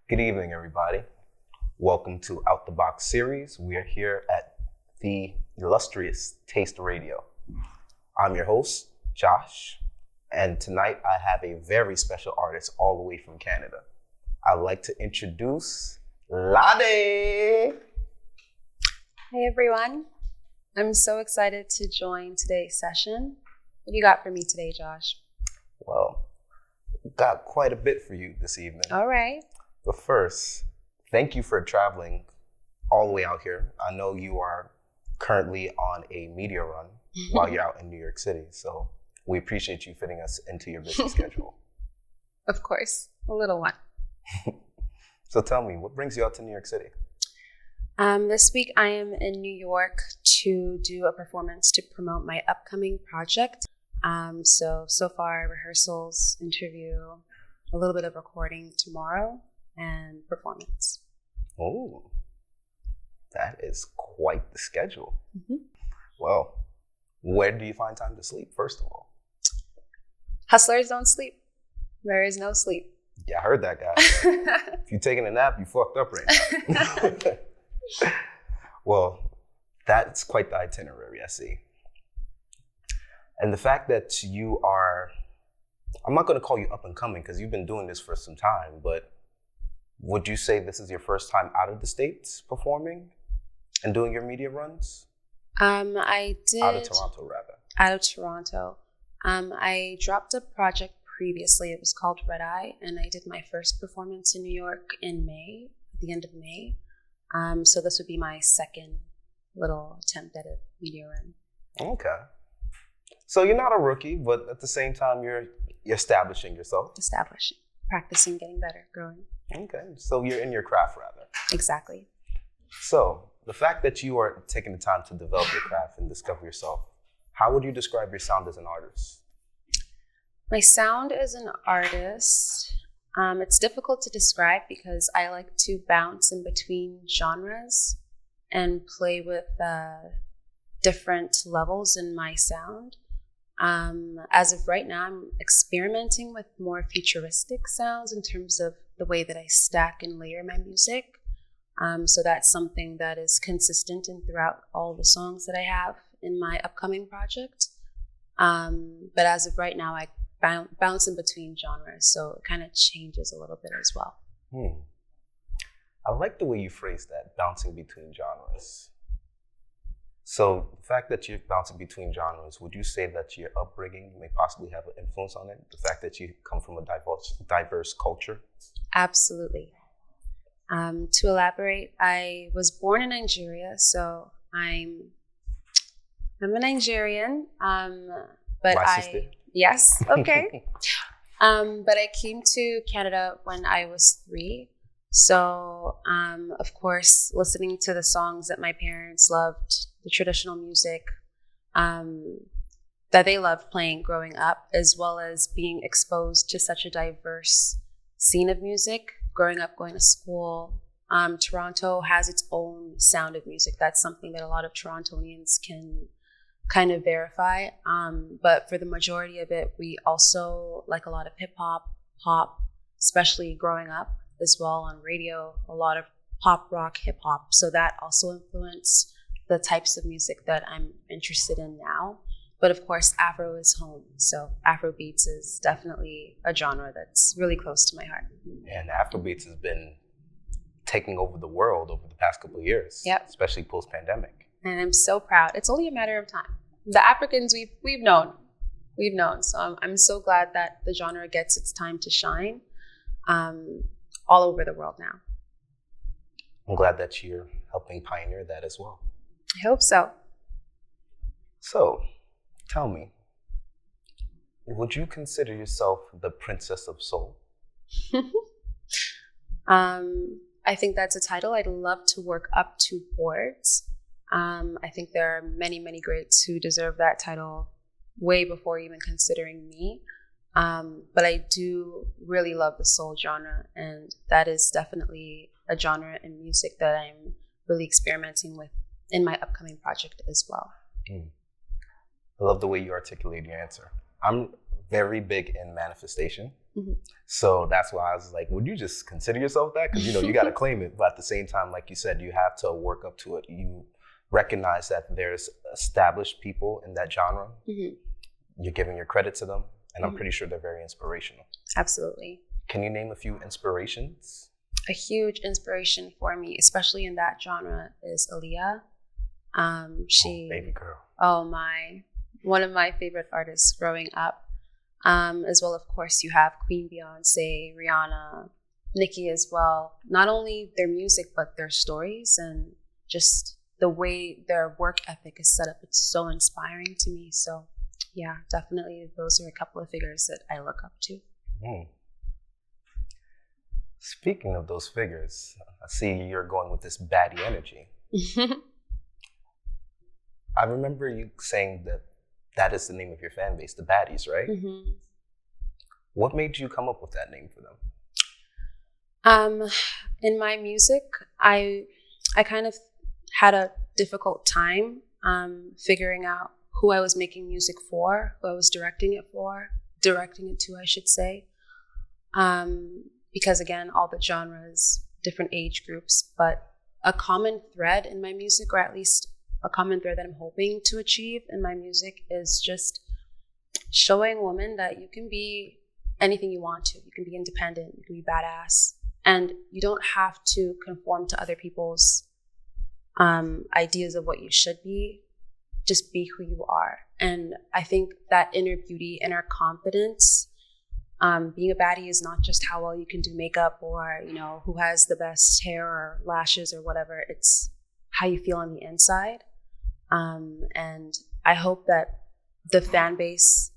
Good evening, everybody. Welcome to Out the Box series. We are here at the illustrious Taste Radio. I'm your host, Josh, and tonight I have a very special artist all the way from Canada. I'd like to introduce Lahde. Hey everyone. I'm so excited to join today's session. What do you got for me today, Josh? Well, got quite a bit for you this evening. All right. But first, thank you for traveling all the way out here. I know you are currently on a media run while you're out in New York City. So we appreciate you fitting us into your busy schedule. Of course, a little one. So tell me, what brings you out to New York City? This week I am in New York to do a performance to promote my upcoming project. So far rehearsals, interview, a little bit of recording tomorrow, and performance. Oh, that is quite the schedule. Mm-hmm. Well, where do you find time to sleep, first of all? Hustlers don't sleep. There is no sleep. Yeah, I heard that, guy. If you're taking a nap, you fucked up right now. Well, that's quite the itinerary, I see. And the fact that you are, I'm not going to call you up and coming because you've been doing this for some time, but would you say this is your first time out of the States performing and doing your media runs? I did. Out of Toronto, rather. Out of Toronto. I dropped a project previously. It was called Red Eye, and I did my first performance in New York in May, at the end of May. So this would be my second little attempt at a media run. Okay. So you're not a rookie, but at the same time, you're establishing yourself. Establishing, practicing, getting better, growing. Okay. So you're in your craft, rather. Exactly. So the fact that you are taking the time to develop your craft and discover yourself, how would you describe your sound as an artist? My sound as an artist, it's difficult to describe because I like to bounce in between genres and play with different levels in my sound. As of right now, I'm experimenting with more futuristic sounds in terms of the way that I stack and layer my music. So that's something that is consistent and throughout all the songs that I have in my upcoming project. But as of right now, I bounce in between genres, so it kind of changes a little bit as well. I like the way you phrase that, bouncing between genres. So the fact that you're bouncing between genres, would you say that your upbringing may possibly have an influence on it? The fact that you come from a diverse culture? Absolutely. To elaborate, I was born in Nigeria, so I'm a Nigerian. But My sister. Yes, okay. But I came to Canada when I was 3. So, of course, listening to the songs that my parents loved, the traditional music that they loved playing growing up, as well as being exposed to such a diverse scene of music, growing up, going to school. Toronto has its own sound of music. That's something that a lot of Torontonians can kind of verify. But for the majority of it, we also like a lot of hip hop, pop, especially growing up as well on radio, a lot of pop, rock, hip hop. So that also influenced the types of music that I'm interested in now. But of course, Afro is home. So Afrobeats is definitely a genre that's really close to my heart. And Afrobeats has been taking over the world over the past couple of years, Yep. Especially post-pandemic. And I'm so proud. It's only a matter of time. The Africans, we've known. So I'm so glad that the genre gets its time to shine all over the world now. I'm glad that you're helping pioneer that as well. I hope so. So, tell me, would you consider yourself the princess of soul? I think that's a title I'd love to work up towards. I think there are many, many greats who deserve that title way before even considering me. But I do really love the soul genre, and that is definitely a genre in music that I'm really experimenting with in my upcoming project as well. I love the way you articulate your answer. I'm very big in manifestation. So that's why I was like, would you just consider yourself that? Because, you got to claim it. But at the same time, like you said, you have to work up to it. You recognize that there's established people in that genre. You're giving your credit to them. And I'm pretty sure they're very inspirational. Absolutely. Can you name a few inspirations? A huge inspiration for me, especially in that genre, is Aaliyah. Baby girl. One of my favorite artists growing up. As well, of course, you have Queen Beyonce, Rihanna, Nicki as well. Not only their music, but their stories and just the way their work ethic is set up. It's so inspiring to me. So, yeah, definitely those are a couple of figures that I look up to. Speaking of those figures, I see you're going with this baddie energy. I remember you saying that is the name of your fan base, the Baddies, right? What made you come up with that name for them? In my music, I kind of had a difficult time figuring out who I was making music for, who I was directing it to, I should say. Because again, all the genres, different age groups, but a common thread in my music, or at least a common thread that I'm hoping to achieve in my music, is just showing women that you can be anything you want to. You can be independent, you can be badass, and you don't have to conform to other people's ideas of what you should be. Just be who you are. And I think that inner beauty, inner confidence, being a baddie is not just how well you can do makeup or, who has the best hair or lashes or whatever. It's how you feel on the inside. And I hope that the fan base,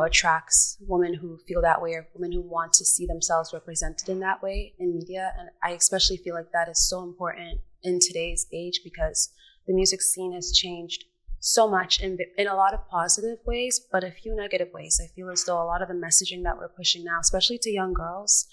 attracts women who feel that way, or women who want to see themselves represented in that way in media. And I especially feel like that is so important in today's age, because the music scene has changed so much in a lot of positive ways, but a few negative ways. I feel as though a lot of the messaging that we're pushing now, especially to young girls,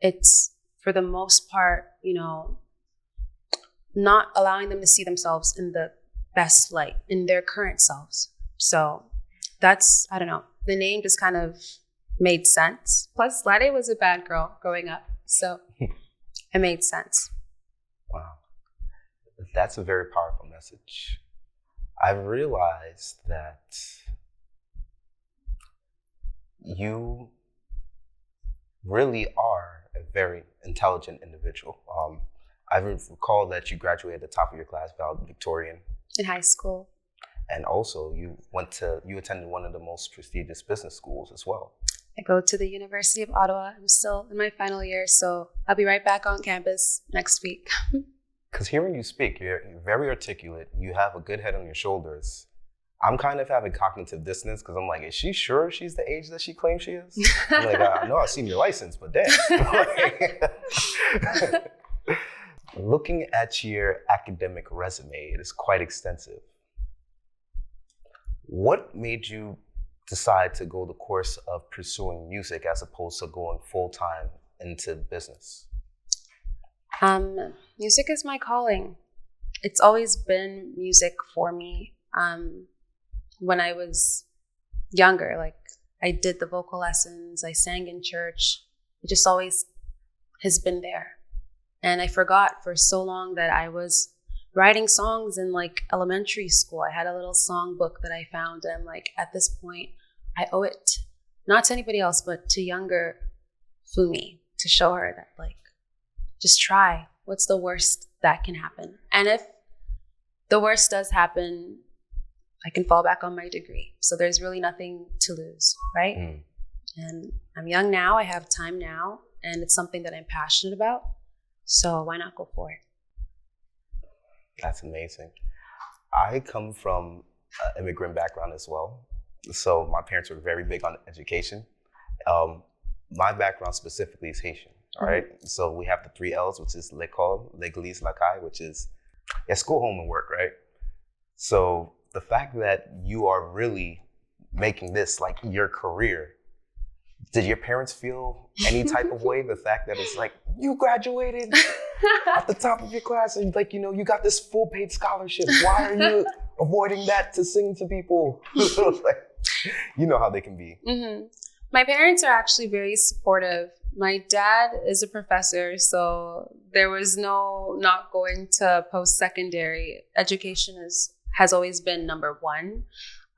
it's for the most part, not allowing them to see themselves in the best light, in their current selves. So that's, I don't know, the name just kind of made sense. Plus, Lahde was a bad girl growing up, so it made sense. Wow. That's a very powerful message. I've realized that you really are a very intelligent individual. I recall that you graduated at the top of your class, valedictorian. In high school. And also you attended one of the most prestigious business schools as well. I go to the University of Ottawa. I'm still in my final year, so I'll be right back on campus next week. Because hearing you speak, you're very articulate. You have a good head on your shoulders. I'm kind of having cognitive dissonance because I'm like, is she sure she's the age that she claims she is? I'm like, I know I've seen your license, but damn. Looking at your academic resume, it is quite extensive. What made you decide to go the course of pursuing music as opposed to going full-time into business? Music is my calling. It's always been music for me. When I was younger, like I did the vocal lessons, I sang in church. It just always has been there. And I forgot for so long that I was writing songs in like elementary school. I had a little song book that I found, and I'm like, at this point, I owe it not to anybody else, but to younger Fumi, to show her that like, just try. What's the worst that can happen? And if the worst does happen, I can fall back on my degree. So there's really nothing to lose, right? And I'm young now, I have time now, and it's something that I'm passionate about. So why not go for it? That's amazing. I come from an immigrant background as well. So my parents were very big on education. My background specifically is Haitian, all right? So we have the 3 L's, which is l'école, l'église, la caille, which is school, home, and work, right? So the fact that you are really making this like your career, did your parents feel any type of way? The fact that it's like, you graduated at the top of your class and like, you got this full paid scholarship. Why are you avoiding that to sing to people? Like, you know how they can be. My parents are actually very supportive. My dad is a professor, so there was no not going to post-secondary. Education has always been number one.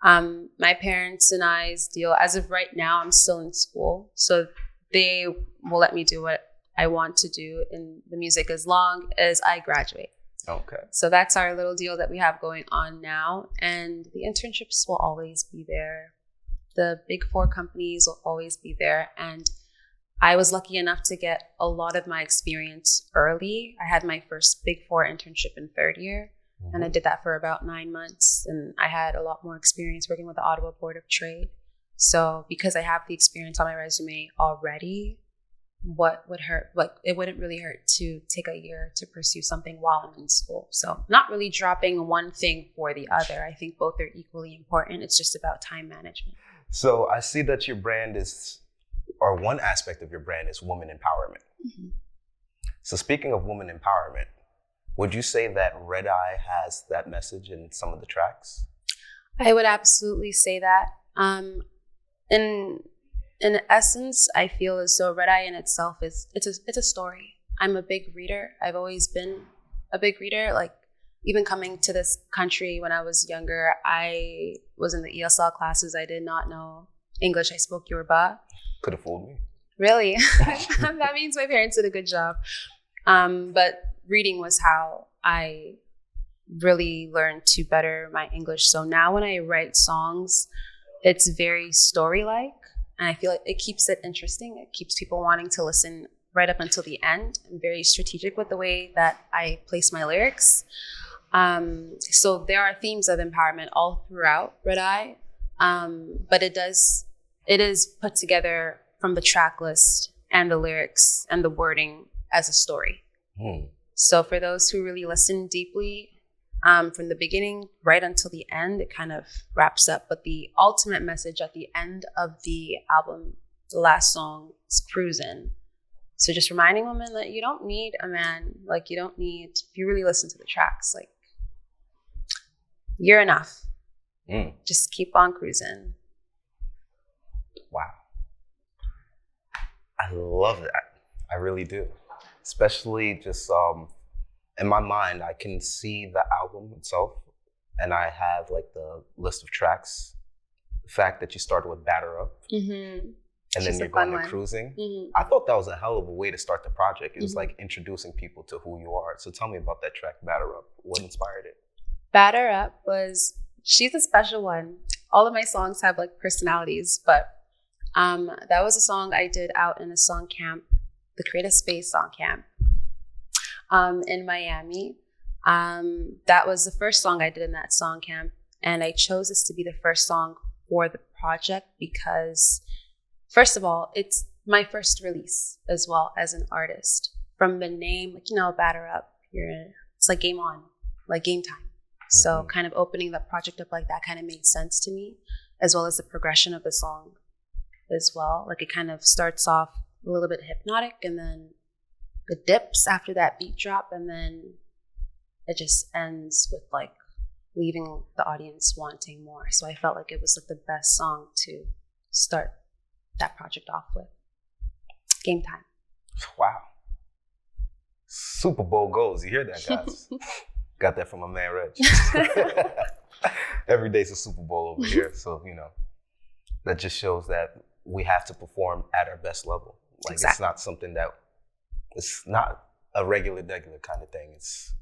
My parents and I's deal, as of right now, I'm still in school, so they will let me do what I want to do in the music as long as I graduate. Okay. So that's our little deal that we have going on now. And the internships will always be there. The big four companies will always be there. And I was lucky enough to get a lot of my experience early. I had my first big four internship in third year. And I did that for about 9 months. And I had a lot more experience working with the Ottawa Board of Trade. So because I have the experience on my resume already, what would hurt? Like, it wouldn't really hurt to take a year to pursue something while I'm in school. So not really dropping one thing for the other. I think both are equally important. It's just about time management. So I see that your brand is, or one aspect of your brand is woman empowerment. Mm-hmm. So speaking of woman empowerment, would you say that Red Eye has that message in some of the tracks? I would absolutely say that. In essence, I feel as though Red Eye in itself it's a story. I'm a big reader. I've always been a big reader. Like, even coming to this country when I was younger, I was in the ESL classes. I did not know English. I spoke Yoruba. Could have fooled me. Really? That means my parents did a good job. But reading was how I really learned to better my English. So now when I write songs, it's very story-like. And I feel like it keeps it interesting. It keeps people wanting to listen right up until the end. I'm very strategic with the way that I place my lyrics. So there are themes of empowerment all throughout Red Eye. But it is put together from the track list and the lyrics and the wording as a story. So for those who really listen deeply, from the beginning right until the end, it kind of wraps up. But the ultimate message at the end of the album, the last song, is Cruisin'. So just reminding women that you don't need a man. Like, you don't need, if you really listen to the tracks, like, you're enough. Just keep on cruising. Wow. I love that. I really do. Especially just in my mind, I can see the album itself, and I have like the list of tracks. The fact that you started with Batter Up, and then you're going to Cruising. I thought that was a hell of a way to start the project. It was like introducing people to who you are. So tell me about that track, Batter Up. What inspired it? Batter Up she's a special one. All of my songs have like personalities, but that was a song I did out in a song camp, the Creative Space Song Camp. In Miami. That was the first song I did in that song camp. And I chose this to be the first song for the project because, first of all, it's my first release as well as an artist. From the name, like, Batter Up, it's like game on, like game time. So kind of opening the project up like that kind of made sense to me, as well as the progression of the song as well. Like, it kind of starts off a little bit hypnotic, and then it dips after that beat drop, and then it just ends with like leaving the audience wanting more. So I felt like it was like the best song to start that project off with. Game time. Wow. Super Bowl goals. You hear that, guys? Got that from my man, Reg. Every day's a Super Bowl over here. So, that just shows that we have to perform at our best level. Like, exactly. It's not something that, it's not a regular kind of thing. It's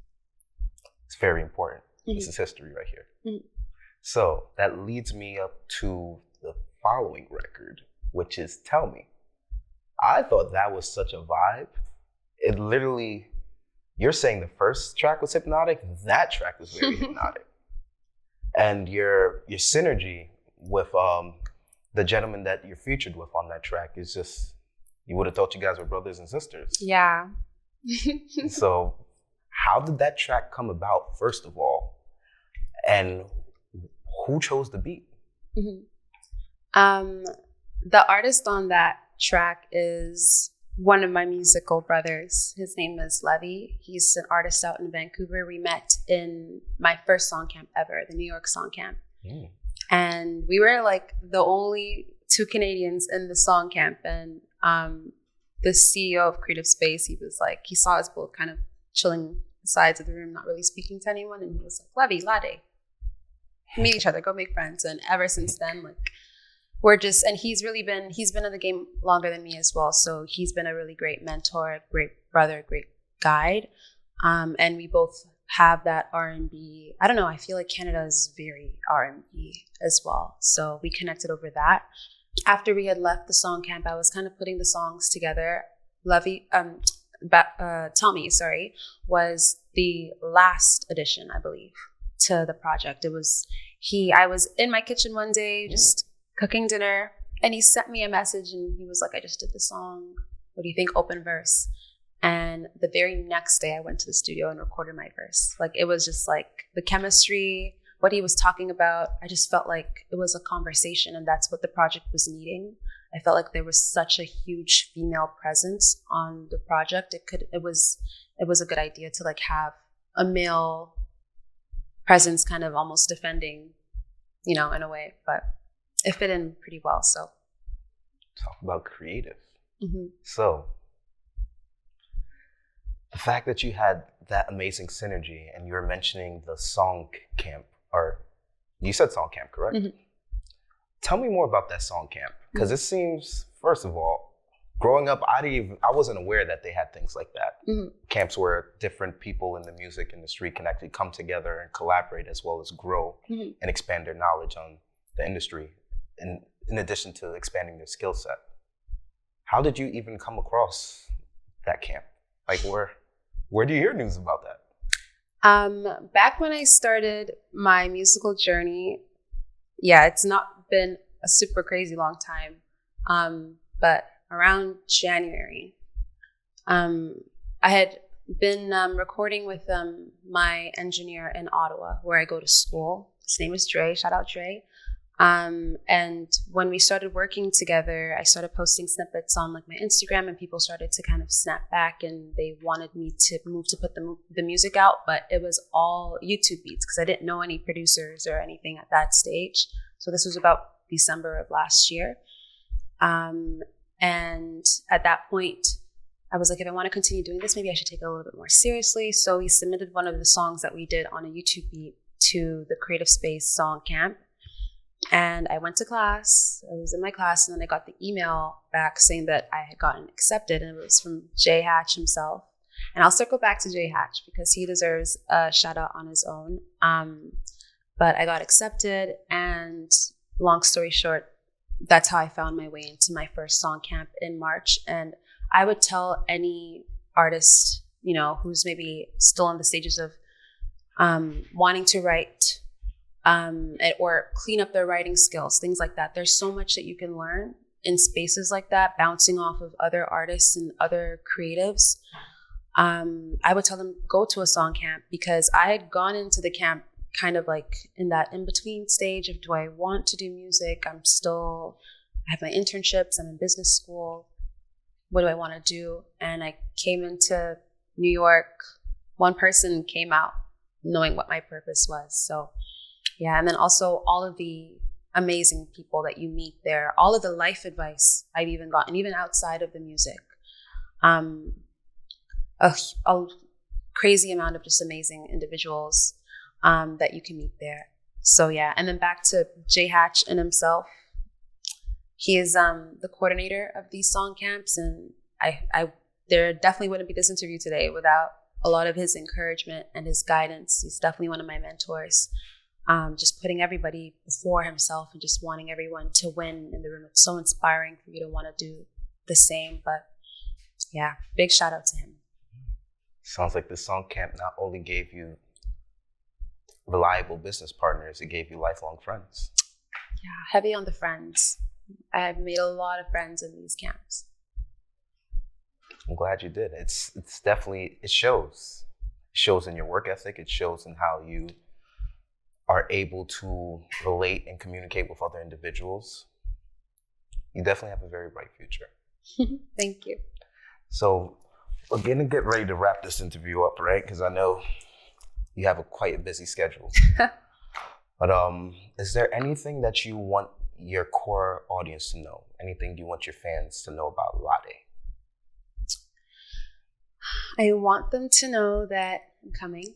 very important. This is history right here. So that leads me up to the following record, which is Tell Me. I thought that was such a vibe. It literally, you're saying the first track was hypnotic. That track was very hypnotic. And your synergy with the gentleman that you're featured with on that track is just, you would have thought you guys were brothers and sisters. Yeah. So how did that track come about, first of all? And who chose the beat? The artist on that track is one of my musical brothers. His name is Lahde. He's an artist out in Vancouver. We met in my first song camp ever, the New York Song Camp. And we were like the only two Canadians in the song camp, and the CEO of Creative Space, he was like, he saw us both kind of chilling sides of the room, not really speaking to anyone, and he was like, Levy, Lahde, meet each other, go make friends. And ever since then, like, we're just, and he's been in the game longer than me as well, so he's been a really great mentor, great brother, great guide, and we both have that R&B. I don't know, I feel like Canada is very R&B as well, so we connected over that. After we had left the song camp, I was kind of putting the songs together. Tommy, was the last addition, I believe, to the project. I was in my kitchen one day just cooking dinner, and he sent me a message, and he was like, I just did the song, what do you think, open verse? And the very next day I went to the studio and recorded my verse. Like, it was just like the chemistry, what he was talking about, I just felt like it was a conversation, and that's what the project was needing. I felt like there was such a huge female presence on the project. It was a good idea to like have a male presence kind of almost defending, in a way, but it fit in pretty well. So talk about creative. Mm-hmm. So the fact that you had that amazing synergy, and you were mentioning the song camp, or you said song camp, correct? Mm-hmm. Tell me more about that song camp, because it seems, first of all, growing up, I wasn't aware that they had things like that. Mm-hmm. Camps where different people in the music industry can actually come together and collaborate, as well as grow and expand their knowledge on the industry, in addition to expanding their skill set. How did you even come across that camp? Like, where do you hear news about that? Back when I started my musical journey, it's not been a super crazy long time, but around January, I had been recording with my engineer in Ottawa, where I go to school. His name is Dre. Shout out Dre. And when we started working together, I started posting snippets on like my Instagram, and people started to kind of snap back, and they wanted me to put the music out, but it was all YouTube beats because I didn't know any producers or anything at that stage. So this was about December of last year. And at that point, I was like, if I want to continue doing this, maybe I should take it a little bit more seriously. So we submitted one of the songs that we did on a YouTube beat to the Creative Space Song Camp. And I went to class. I was in my class, and then I got the email back saying that I had gotten accepted, and it was from Jay Hatch himself. And I'll circle back to Jay Hatch because he deserves a shout out on his own. But I got accepted, and long story short, that's how I found my way into my first song camp in March. And I would tell any artist, who's maybe still in the stages of wanting to write, or clean up their writing skills, things like that. There's so much that you can learn in spaces like that, bouncing off of other artists and other creatives. I would tell them, go to a song camp, because I had gone into the camp kind of like in that in-between stage of, do I want to do music? I have my internships, I'm in business school. What do I want to do? And I came into New York, one person came out knowing what my purpose was. So and then also all of the amazing people that you meet there, all of the life advice I've even gotten, even outside of the music, a crazy amount of just amazing individuals that you can meet there. So and then back to Jay Hatch and himself. He is the coordinator of these song camps, and there definitely wouldn't be this interview today without a lot of his encouragement and his guidance. He's definitely one of my mentors. Just putting everybody before himself and just wanting everyone to win in the room. It's so inspiring for you to want to do the same. But big shout out to him. Sounds like the song camp not only gave you reliable business partners, it gave you lifelong friends. Yeah, heavy on the friends. I've made a lot of friends in these camps. I'm glad you did. It's definitely, it shows. It shows in your work ethic. It shows in how you are able to relate and communicate with other individuals. You definitely have a very bright future. Thank you. So we're going to get ready to wrap this interview up, right? Because I know you have quite a busy schedule. But is there anything that you want your core audience to know? Anything you want your fans to know about Lahde? I want them to know that I'm coming.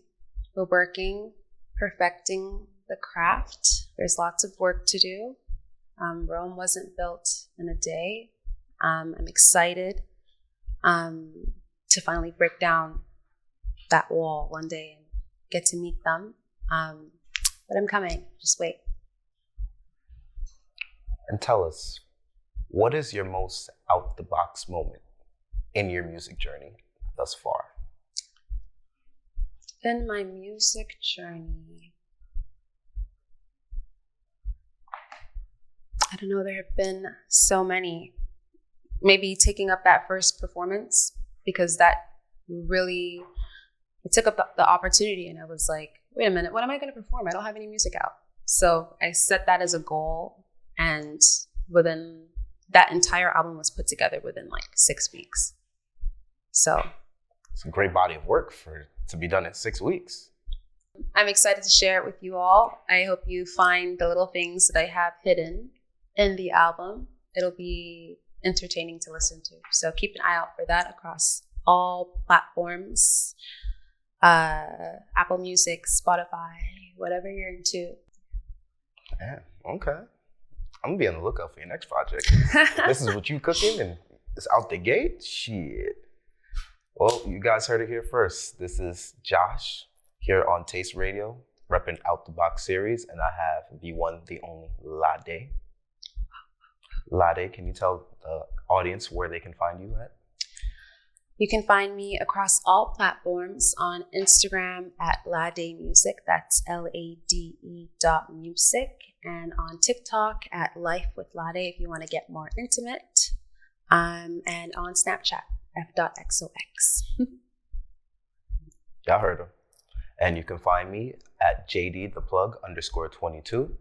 We're working, perfecting the craft. There's lots of work to do. Rome wasn't built in a day. I'm excited to finally break down that wall one day and get to meet them. But I'm coming. Just wait. And tell us, what is your most out-the-box moment in your music journey thus far? In my music journey, I don't know, there have been so many. Maybe taking up that first performance, because that really, it took up the opportunity, and I was like, wait a minute, what am I going to perform? I don't have any music out. So I set that as a goal, and within that entire album was put together within like 6 weeks. So it's a great body of work to be done in 6 weeks. I'm excited to share it with you all. I hope you find the little things that I have hidden in the album. It'll be entertaining to listen to. So keep an eye out for that across all platforms. Apple Music, Spotify, whatever you're into. Yeah, okay. I'm gonna be on the lookout for your next project. This is what you cooking and it's out the gate? Shit. Well, you guys heard it here first. This is Josh here on Taste Radio, repping Out the Box series, and I have the one, the only Lahde. Lahde, can you tell the audience where they can find you at? You can find me across all platforms on Instagram at Lahde Music. That's LADE.music. And on TikTok at Life with Lahde if you want to get more intimate. And on Snapchat, f.xox. Y'all heard him. And you can find me at JDThePlug_22,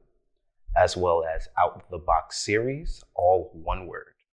as well as Out the Box series, all one word.